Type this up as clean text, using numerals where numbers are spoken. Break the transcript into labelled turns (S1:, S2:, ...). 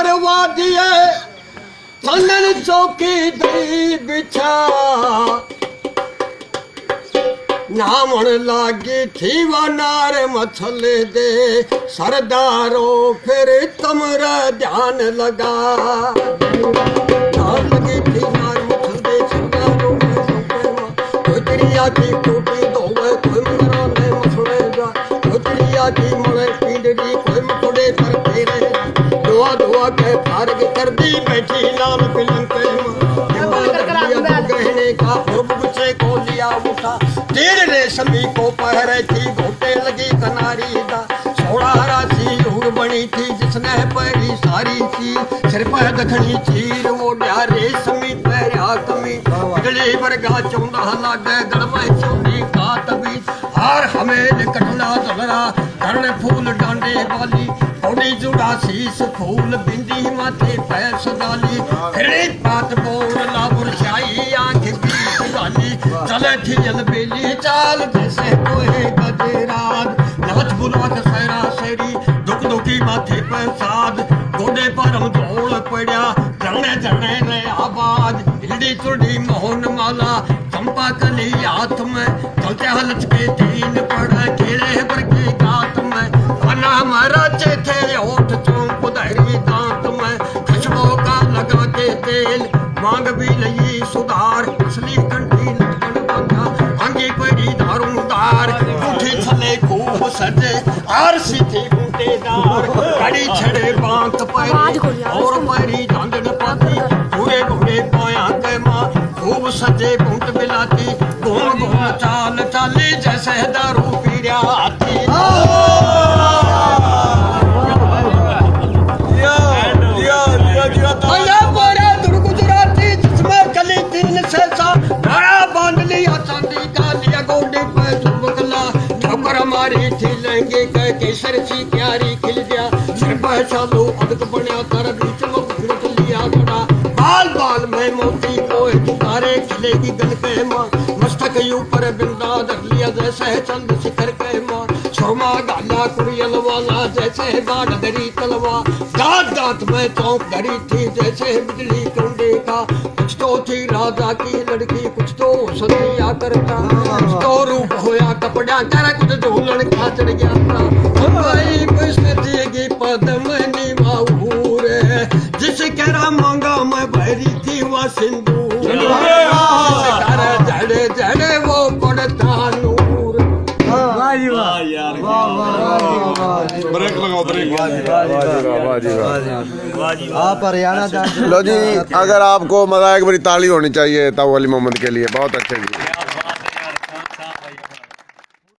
S1: करवा दिए चंदन चौकी दी बिछा नामण लागी थी वो नार मछले दे सरदारों फिर तुमरा ध्यान लगा नार लगी थी नार मछल दे सरदारों कोई चिड़िया की टूटी धोवे कोई मरा में मछले जा कोई चिड़िया की मले पींडरी कोई मकुड़े पर फेरे दुआ दुआ के फारग कर दी बैठी लाल पिलंग पे गहने का गुच्छे को लिया उठा तेरे रेशमी को पहरे थी घोटे लगी कनारी दा सोड़ा राशि दूर बनी थी जिसने पहरी सारी थी सिर पर दखनी चीर वो डा रेशमी पहरा कमी गली वर्गा चौंदा लागे गड़मा चौंदी का तबी हार हमें कटला दलरा कर्ण फूल डांडे वाली थोड़ी जुड़ा शीस फूल बिंदी माथे पैर सदाली फिर बात बोल ला बुरशाई आंख की गाली चले थी जलबेली चाल जैसे कोई गजरात नाच बुलात सहरा शेरी दुख दुखी माथे पर साध गोडे पर हम धोल पड़ा जने जने रे आवाज हिलडी चुड़ी मोहन माला चंपा कली हाथ में चलते हलच के तीन पड़ा खेले भर के गात में खाना हमारा चेथे ओठ चौंक धैरी दांत में खुशबू का लगा के तेल मांग भी लई सुधार असली कंठी लटकन बांधा आंगी परी दारूदार उठी थले खूब सजे आर सीधी बूटेदार कड़ी छड़े बांत परी और परी धांधन पाती घोड़े घोड़े पाया के माँ खूब सजे बूट बिलाती घूम घूम चाल चाली जैसे दारू पीरिया आती हमारी थी लहंगे का केसर सी प्यारी खिल गया सिर पर चालू अदक बनिया कर बीच में घूट लिया बड़ा बाल बाल में मोती कोई तारे खिलेगी गल के माँ मस्तक ऊपर बिंदा धर लिया जैसे चंद शिखर के माँ सुरमा गाला कुड़ियल वाला जैसे गाढ़ दरी तलवा दांत दांत में चौंक धरी थी जैसे बिजली कंडे का कुछ तो थी राजा की लड़की कुछ तो सदिया करता कुछ तो रूप होया कपड़ा कर कुछ ढोलन का चढ़ गया था भाई कृष्ण जी की पद्मनी बाहूर जिस करा मांगा मैं भरी थी वह सिंदूर जड़े जड़े वो पड़ता नूर
S2: ब्रेक लगाओ ब्रेक।
S3: आप हरियाणा
S2: लो जी, अगर आपको मज़ाक भरी ताली होनी चाहिए तो अली मोहम्मद के लिए बहुत अच्छे।